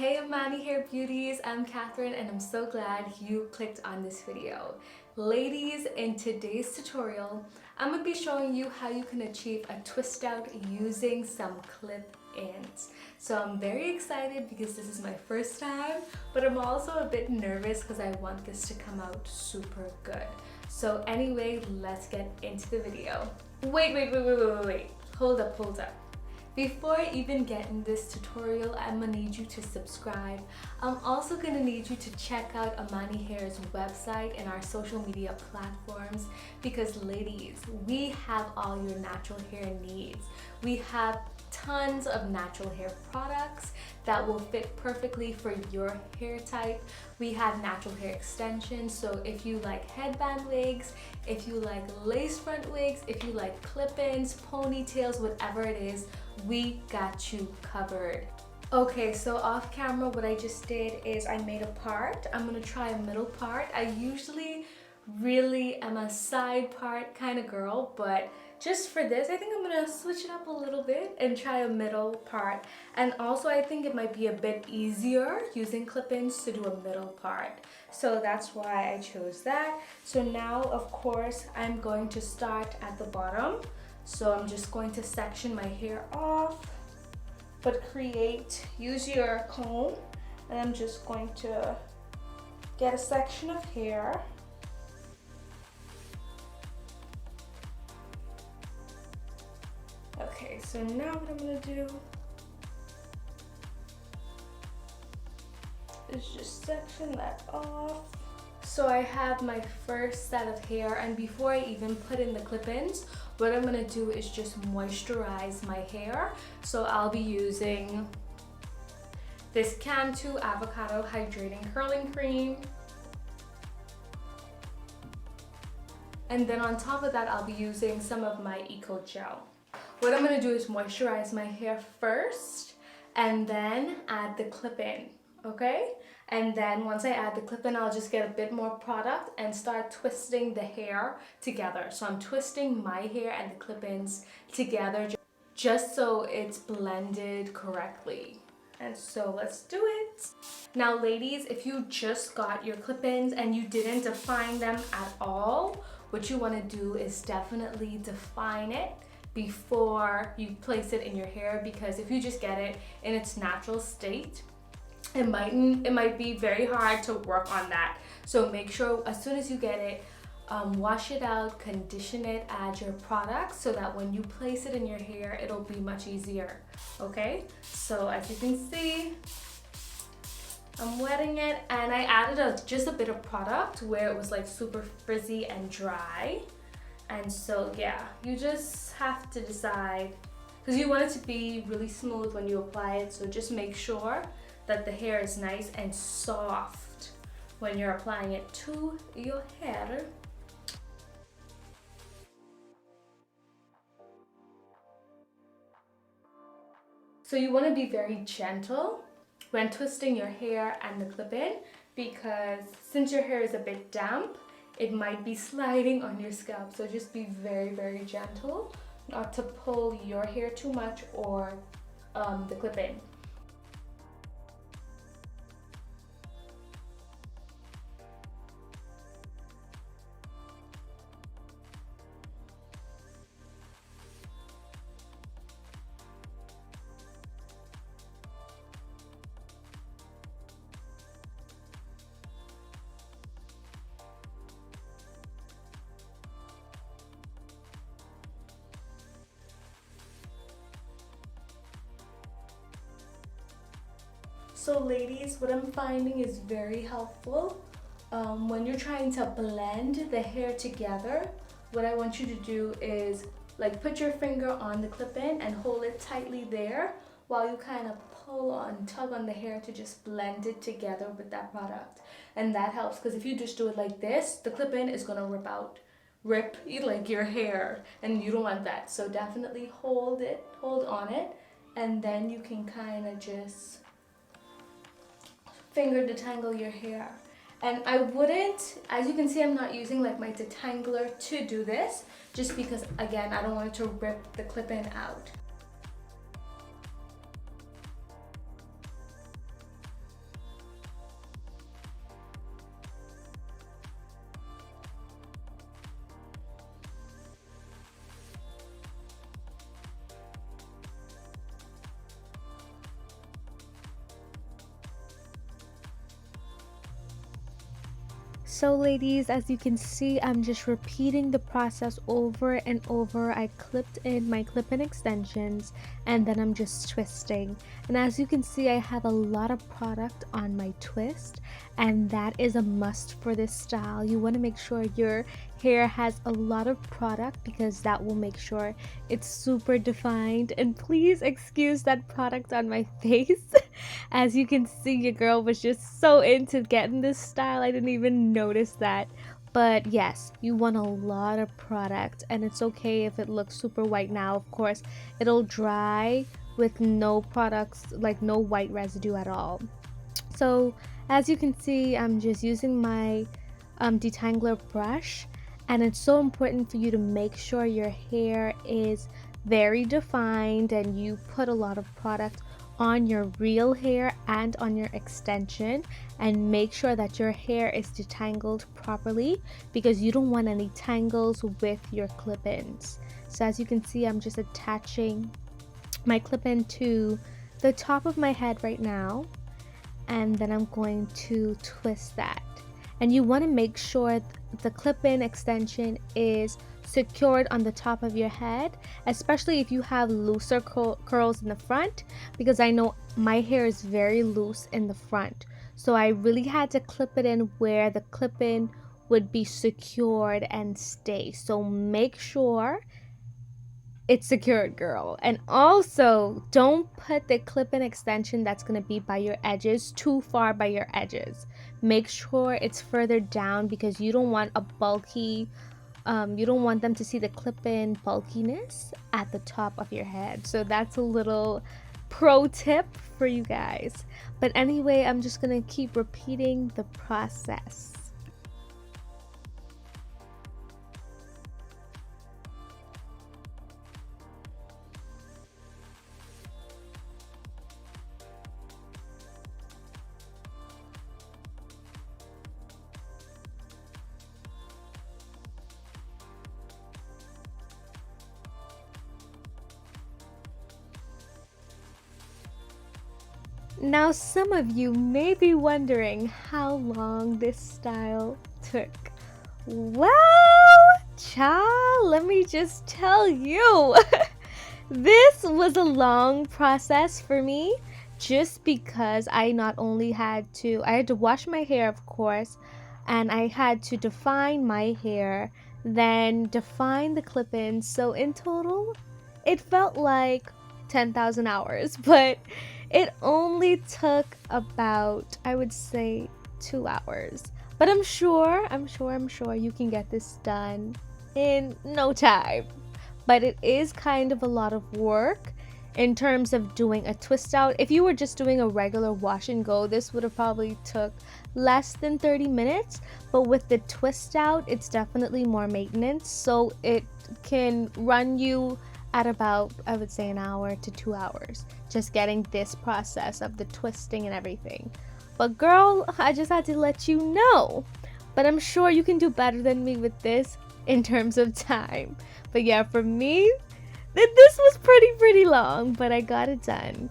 Hey Amani hair beauties, I'm Catherine and I'm so glad you clicked on this video. Ladies, in today's tutorial, I'm going to be showing you how you can achieve a twist out using some clip-ins. So I'm very excited because this is my first time, but I'm also a bit nervous because I want this to come out super good. So anyway, let's get into the video. Wait. Hold up. Before I even get in this tutorial, I'm gonna need you to subscribe. I'm also gonna need you to check out Amani Hair's website and our social media platforms because ladies, we have all your natural hair needs. We have tons of natural hair products that will fit perfectly for your hair type. We have natural hair extensions, so if you like headband wigs, if you like lace front wigs, if you like clip-ins, ponytails, whatever it is, we got you covered. Okay, so off camera what I just did is I made a part. I'm gonna try a middle part. I usually really am a side part kind of girl, but just for this, I think I'm gonna switch it up a little bit and try a middle part. And also I think it might be a bit easier using clip-ins to do a middle part. So that's why I chose that. So now, of course, I'm going to start at the bottom. So I'm just going to section my hair off, but use your comb, and I'm just going to get a section of hair. Okay, so now what I'm gonna do is just section that off. So I have my first set of hair, and before I even put in the clip-ins, what I'm gonna do is just moisturize my hair. So I'll be using this Cantu Avocado Hydrating Curling Cream. And then on top of that, I'll be using some of my Eco Gel. What I'm gonna do is moisturize my hair first and then add the clip-in, okay? And then once I add the clip-in, I'll just get a bit more product and start twisting the hair together. So I'm twisting my hair and the clip-ins together just so it's blended correctly. And so let's do it. Now ladies, if you just got your clip-ins and you didn't define them at all, what you wanna do is definitely define it before you place it in your hair, because if you just get it in its natural state, it might be very hard to work on that. So make sure as soon as you get it, wash it out, condition it, add your products so that when you place it in your hair, it'll be much easier, okay? So as you can see, I'm wetting it, and I added just a bit of product where it was like super frizzy and dry. And so yeah, you just have to decide, because you want it to be really smooth when you apply it, so just make sure that the hair is nice and soft when you're applying it to your hair. So you want to be very gentle when twisting your hair and the clip-in, because since your hair is a bit damp, it might be sliding on your scalp. So just be very gentle, not to pull your hair too much or the clip-in. So ladies, what I'm finding is very helpful when you're trying to blend the hair together. What I want you to do is like put your finger on the clip-in and hold it tightly there while you kind of tug on the hair to just blend it together with that product. And that helps, because if you just do it like this, the clip-in is gonna rip like your hair, and you don't want that. So definitely hold on it, and then you can kind of just finger detangle your hair. And I wouldn't, as you can see, I'm not using like my detangler to do this, just because again, I don't want it to rip the clip-in out. So ladies, as you can see, I'm just repeating the process over and over. I clipped in my clip-in extensions and then I'm just twisting. And as you can see, I have a lot of product on my twist, and that is a must for this style. You want to make sure your hair has a lot of product because that will make sure it's super defined. And please excuse that product on my face. As you can see, your girl was just so into getting this style, I didn't even notice that. But yes, you want a lot of product, and it's okay if it looks super white now. Of course, it'll dry with no products, like no white residue at all. So as you can see, I'm just using my detangler brush, and it's so important for you to make sure your hair is very defined and you put a lot of product on your real hair and on your extension, and make sure that your hair is detangled properly because you don't want any tangles with your clip-ins. So as you can see, I'm just attaching my clip-in to the top of my head right now, and then I'm going to twist that. And you want to make sure the clip-in extension is secured on the top of your head, especially if you have looser curls in the front, because I know my hair is very loose in the front, so I really had to clip it in where the clip-in would be secured and stay. So make sure it's secured, girl. And also, don't put the clip-in extension that's going to be by your edges too far by your edges. Make sure it's further down because you don't want a bulky you don't want them to see the clip-in bulkiness at the top of your head. So that's a little pro tip for you guys. But anyway, I'm just gonna keep repeating the process. Now, some of you may be wondering how long this style took. Well, child, let me just tell you. This was a long process for me, just because I not only had to wash my hair, of course, and I had to define my hair, then define the clip-ins. So in total, it felt like 10,000 hours, but it only took about, I would say, 2 hours. But I'm sure you can get this done in no time. But it is kind of a lot of work in terms of doing a twist out. If you were just doing a regular wash and go, this would have probably took less than 30 minutes. But with the twist out, it's definitely more maintenance. So it can run you at about, I would say, an hour to 2 hours, just getting this process of the twisting and everything. But girl, I just had to let you know. But I'm sure you can do better than me with this in terms of time. But yeah, for me, this was pretty long, but I got it done.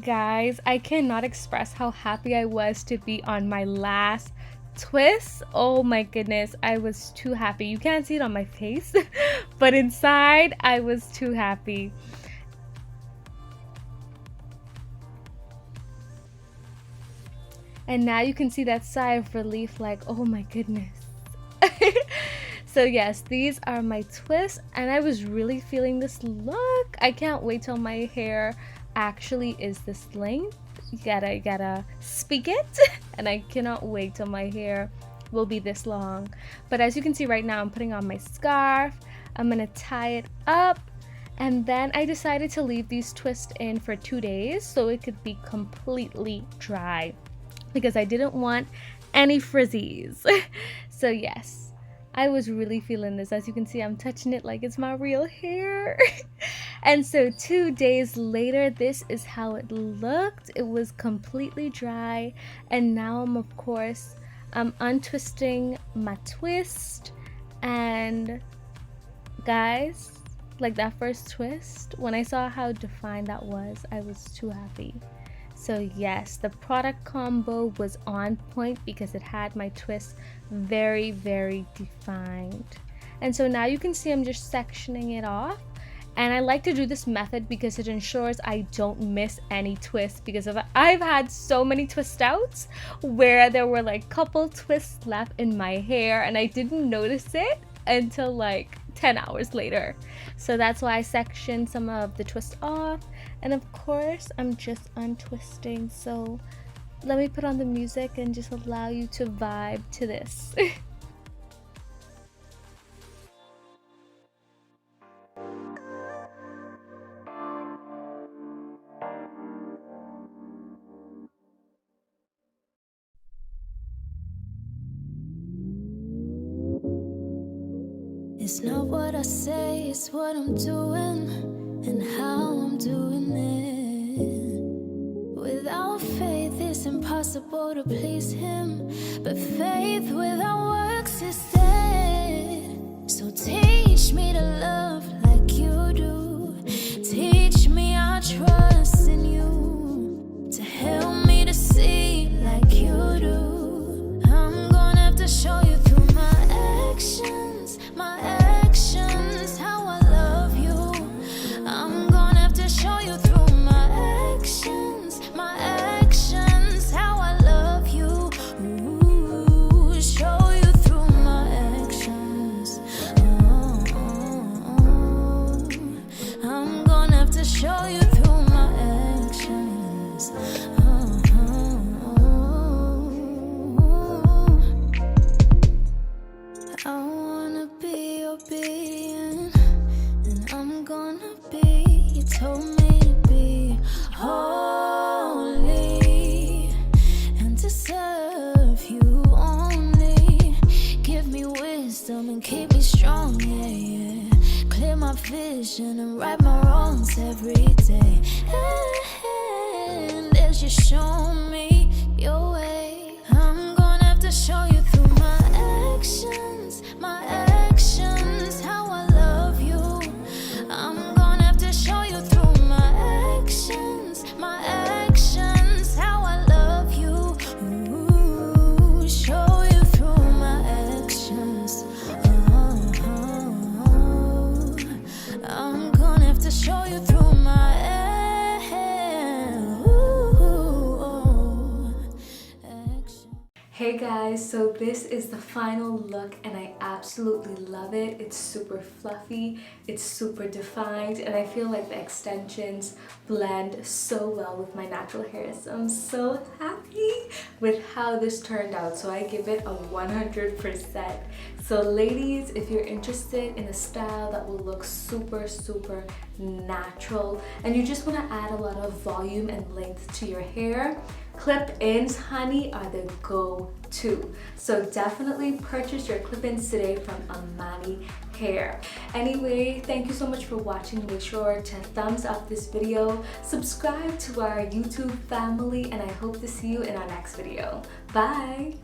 Guys, I cannot express how happy I was to be on my last twist. Oh my goodness, I was too happy. You can't see it on my face, but inside I was too happy. And now you can see that sigh of relief, like, oh my goodness. So yes, these are my twists, and I was really feeling this look. I can't wait till my hair actually is this length. You gotta speak it. And I cannot wait till my hair will be this long. But as you can see right now, I'm putting on my scarf. I'm gonna tie it up, and then I decided to leave these twists in for 2 days so it could be completely dry, because I didn't want any frizzies. So yes, I was really feeling this. As you can see, I'm touching it like it's my real hair. And so 2 days later, this is how it looked. It was completely dry, and now I'm of course untwisting my twist. And guys, like that first twist, when I saw how defined that was, I was too happy. So yes, the product combo was on point because it had my twist very, very defined. And so now you can see I'm just sectioning it off. And I like to do this method because it ensures I don't miss any twists, because I've had so many twist outs where there were like couple twists left in my hair and I didn't notice it until like 10 hours later. So that's why I sectioned some of the twist off, and of course I'm just untwisting. So let me put on the music and just allow you to vibe to this. It's not what I say, it's what I'm doing and how I'm doing it. Without faith, it's impossible to please Him, but faith without works is dead. So teach me to love like you do. Teach me I trust in you to help me to see like you do. I'm gonna have to show you through my actions, how I love you. I'm gonna have to show you through my actions, how I love you. Ooh, show you through my actions. I'm gonna have to show you through my actions. I wanna be obedient, and I'm gonna be. You told me to be holy and to serve you only. Give me wisdom and keep me strong, yeah, yeah. Clear my vision and right my wrongs every day. And as you show me your way, I'm gonna have to show you through my actions, how I love you. I'm gonna have to show you through my actions, how I love you. Ooh, show you through my actions. I'm gonna have to show you through my actions. Hey guys, so this is the final look and I absolutely love it. It's super fluffy, it's super defined, and I feel like the extensions blend so well with my natural hair. So I'm so happy with how this turned out. So I give it a 100%. So ladies, if you're interested in a style that will look super, super natural and you just want to add a lot of volume and length to your hair, clip-ins, honey, are the go-to. So definitely purchase your clip-ins today from Amani Hair. Anyway, thank you so much for watching. Make sure to thumbs up this video, subscribe to our YouTube family, and I hope to see you in our next video. Bye!